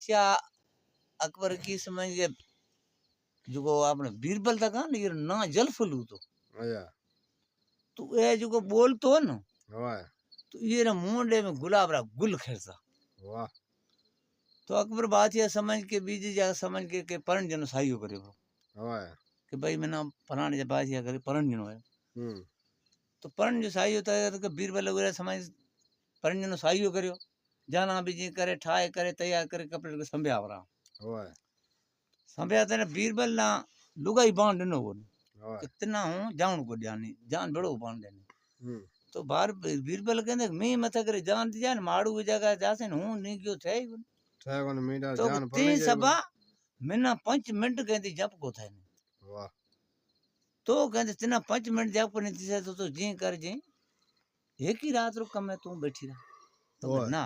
बादशाह अकबर की समझ के जो आपने बीरबल था कहा ना ये ना जल फलू तो ये जो बोल तो न तो ये ना मुंडे में गुलाब रा गुल खेरसा वाह तो अकबर बादशाह समझ के बीजी जा समझ के परण जनो साइयो करे कि भाई मैंने फलाने जा बादशाह करे परण जनो है तो परण जो साइयो था तो बीरबल वगैरह समझ परण जनो साइयो करियो जाना बीजी करे ठाए करे तैयार करे कपड़े के संभ्या वरा संभ्या तेने बीरबल ना लुगाई बांध दिनो वो कितना हूं जान को जानी जान बड़ो बांध देने तो बार बीरबल कहंदे मैं मथा करे जान दी जान माड़ू जगह जासे हूं नहीं गयो थे तो ती सभा मिना 5 मिनट कहंदी जप को थे वाह तो कहंदे तिना 5 मिनट जप को नहीं थी तो जी कर जी एक ही रात रो कम तू बैठी रहा तो ना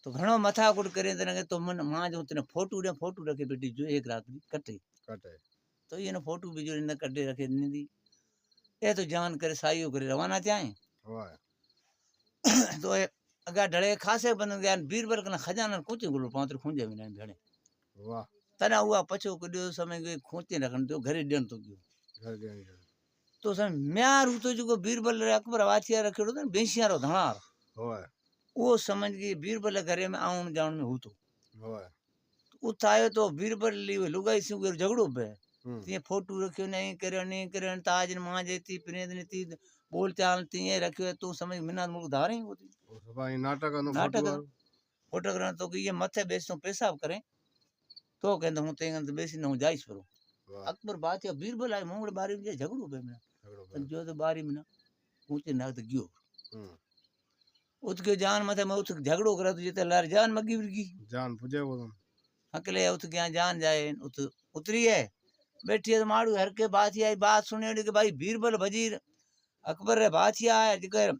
तो घणो मथा कुट करे तने तो मन मां जो तने फोटो रखे बेटी जो एक रात की कटे तो ये ना फोटो भी जो इन कटे रखे नींदी ये तो जान करे साइयो करे रवाना चाहे तो अगर ढड़े खासे बन गया बीरबल कना खजाना कुछ गुलो पांतर खुंजे भी नहीं भेड़े वाह तना हुआ पछो कडियो समय के खोचे रखन तो घरे देन तो गयो तो समय म्यार तो जो बीरबल रे अकबर वाचिया रखेड़ो तो बेसिया रो धनार वो समझ गई बीरबल घरे में आउन जाउन में हुतो उठायो तो बीरबल ली लुगाई से झगड़ो पे ते फोटो रखियो नहीं करे ताज मां जेती प्रेदनी ती बोल चाल ती रखियो तू समझ मिना मुक धारे होती नाटक फोटोग्राफ तो ये मथे बेसो पेशाब करे तो कहंदा हूं ते बेसी न जाइस परो अकबर बात है बीरबल आए मोंगड़ बारी में झगड़ो पे में जो तो बारी में ना ऊंचे नाक तो गयो उत के जान मथे में उत झगड़ो करे तो जेते लार जान मगी विरगी जान पुजे वो अकेले उत क्या जान जाए उत उतरी है बैठी है तो माड़ू हर के बात सुने कि भाई बीरबल वजीर अकबर रे बादशाह है जिकर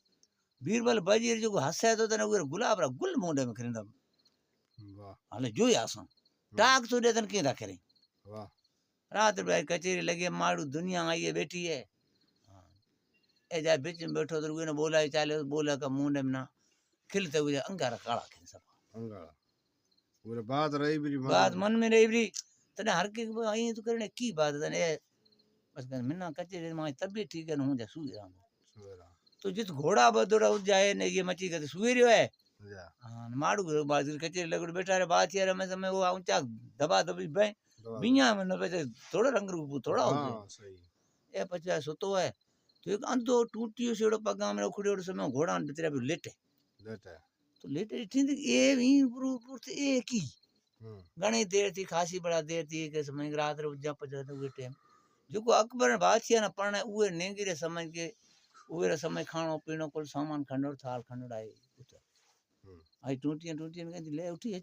बीरबल वजीर जो हसे तो तने उर गुलाब रा गुल मुंडे में खरिंदा वाह हाले जो आसा टाक तो दे तन के रखे रे वाह रात भाई कचेरी लगी माड़ू दुनिया आई है बैठी है ए जा बीच में बैठो तो ने बोला चाले बोला का मुंडे में ना खिलते हुए अंगारा काला खिल सब अंगारा पूरे बात मन में रही भी तने हर के आई तो करने की बात तने बस मिना कचेरी में तबीयत ठीक है हूं जा सुई रहा तो जित घोड़ा बदोड़ा उठ जाए ने ये मची के सुई रहो है हां माड़ू बाजू कचेरी लगड़ बैठा रे बात यार मैं समय वो ऊंचा दबा दबी बे बिया में न बचे थोड़ा रंग रूप थोड़ा हो सही ए पचा सुतो है तो एक अंधो टूटियो सेड़ो पगा में उखड़ियो समय घोड़ा भीतर भी लेटे तो लेटे ठीक ए वी पुर से एक ही घणी देर थी खासी बड़ा देर थी के समय रात रो जप जद उए टाइम जो को अकबर बादशाह न पण उए नेंगी रे समझ के उए समय खाणो पीणो कुल सामान खंडो थाल खंडो आई आई टूटियां कहती ले उठी है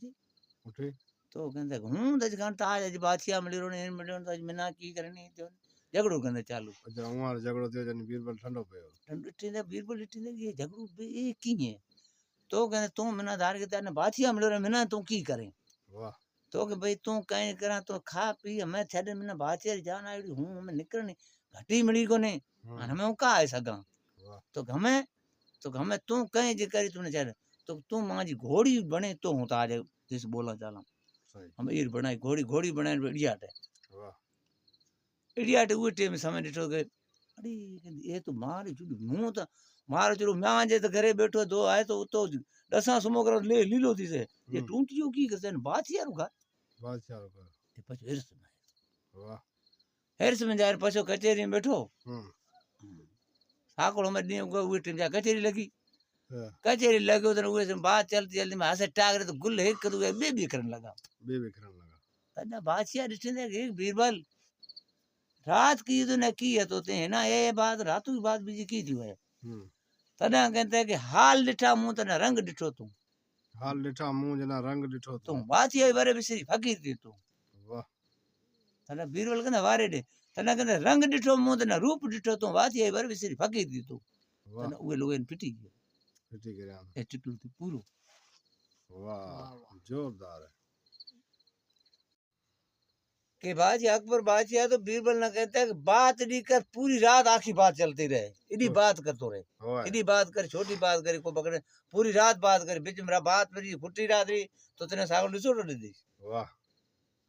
उठे तो कहते हूं दज घंटा आज बादशाह मिलियो ने मिलियो तो मिना की करनी तो झगड़ो कहते चालू अच्छा हमार झगड़ो थियो जन बीरबल ठंडो पयो ठंडो ठंडो बीरबल ठंडो ये झगड़ो ये की है तो कहते तू मिना धार के तेने बादशाह मिलियो रे मिना तू की करे वाह तो कि भाई तू कहीं करा तो खा पी मैं छड़ मिना बादशाह जान आई हूं मैं निकलनी घटी मिली कोने हमें हूं का है सगा तो हमें तू कहीं जे करी तूने छड़ तो तू मां जी घोड़ी बने तो हूं आज जिस बोला चाला हम ईर बनाई घोड़ी बनाए इडियाट है वाह इडियाट उए टेम समय डिठो के अरे ये तो मार मुंह तो मार चलो मैं जे तो घरे बैठो दो आए तो दसा सुमो कर ले लीलो थी से ये टूटियो की करते बात यार का ये पछ हिरस में वाह हिरस में जाए पछो कचेरी में बैठो साकड़ो में दी उए टेम जा कचेरी लगी कचेरी लगे उधर उए से बात चलती चलती में हंसे टाग तो गुल एक कर बे करने लगा तन्ना बादशाह डिठने एक बीरबल रात की तो न की है तो ते ना ये बात रातों की बात बीजी की थी है तना कहते कि हाल डिठा मुंह तना रंग डिठो तू हाल डिठा मुंह जना रंग डिठो तू बादशाह बारे बिसरी फकीर थी तू वाह तना बीरबल कहते वारे दे तना कहते रंग डिठो मुंह तना रूप डिठो तू बादशाह बारे बिसरी फकीर थी तू तना उए लोग पिटी गया ए टिटू थी पूरो वाह जोरदार है कि बादशाह अकबर बादशाह तो बीरबल ना कहता है कि बात नहीं कर, पूरी रात आखी बात चलती रहे, इडी बात करतो रहे, ओए इडी बात कर, छोटी बात करे को पकड़े, पूरी रात बात करे, बीच में बात मेरी फुटी रात रही तो तेने सागल डिसो दी दी। वाह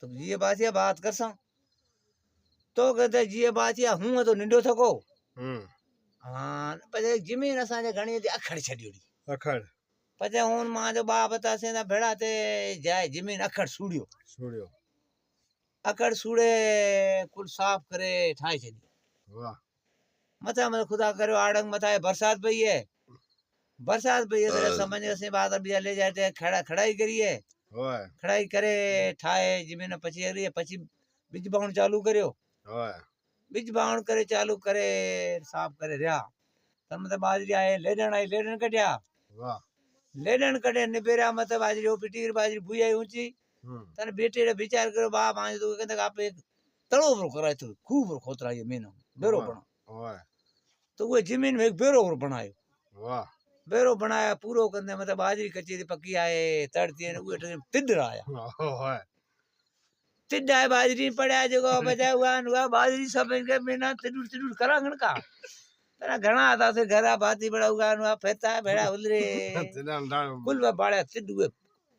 तो ये बादशाह बात कर सा तो कहते जी बादशाह हूं तो निंडो थको। हाँ पछे जमीन असांजे घणी हुई अखड़ छॾियोड़ी, अखड़ पछे हुन मां जो बा बतासे ना भेड़ा ते जाए जमीन अखड़ सूड़ियो, छोड़ियो अकड़ सूड़े कुल साफ करे ठाए छॾी। वाह मथा मतलब खुदा करो आड़ंग मथा है बरसात पई है, बरसात पई है तो समझ से बात बिया ले जाते खड़ा खड़ाई करिए, ओए खड़ाई करे ठाए जमीन पची अगली पची बिज बाउंड चालू करियो, ओए बिज बाउंड करे चालू करे साफ करे रिया तन मतलब बाजरी आए लेडन आई लेडन कटिया, वाह लेडन कटे निबेरा मतलब बाजरी ओ पिटी बाजरी बुई ऊंची तने बेटे रे विचार करो बाप मां तो कहंदा आप एक तड़ो पर कराय तो खूब खोतरा ये मेनो बेरो बना, ओए तो वो जमीन में एक बेरो बनायो, वाह बेरो बनाया पूरो कंदे मतलब बाजरी कच्ची पक्की आए तड़ती ने उहे तिड आया, ओए तिड आए बाजरी पड़या जगो बजा हुआ बाजरी सब इनके मेना तिडुर तिडुर करांगण का तना घणा था से घरा बाती बड़ा हुआ फेता भेड़ा उलरे तिनाम डाल कुल बाड़या तिड हुए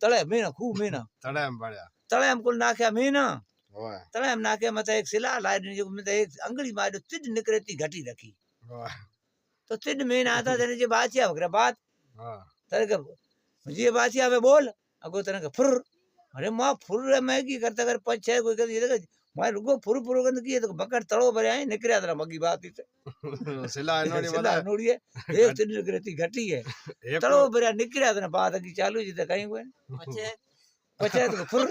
तळे मेना खूब मेना तड़ेम बढ़िया तळे हम कुल नाख्या मेना ओए तळे हम नाखे मत एक सिला लाई दी जो मत एक अंगली मारो तिड निकरेती घटी रखी ओए तो तिड मेना आता तेने जे बाचिया वगैरह बात हां तेरे के ये बाचिया में बोल अगो तेने के फुर अरे मां फुर मैं की करता कर पांच छह कोई कर ये मैं रुको फुर फुर कर की तो बकड़ तड़ो भरे आई निकरिया तेरा मगी बात ही सिला नोड़ी सिला बता नोड़ी है एक तिड निकरेती घटी है एक तड़ो भरे निकरिया तेरा बात की चालू जी ते कहीं कोई पछे पछे तो फुर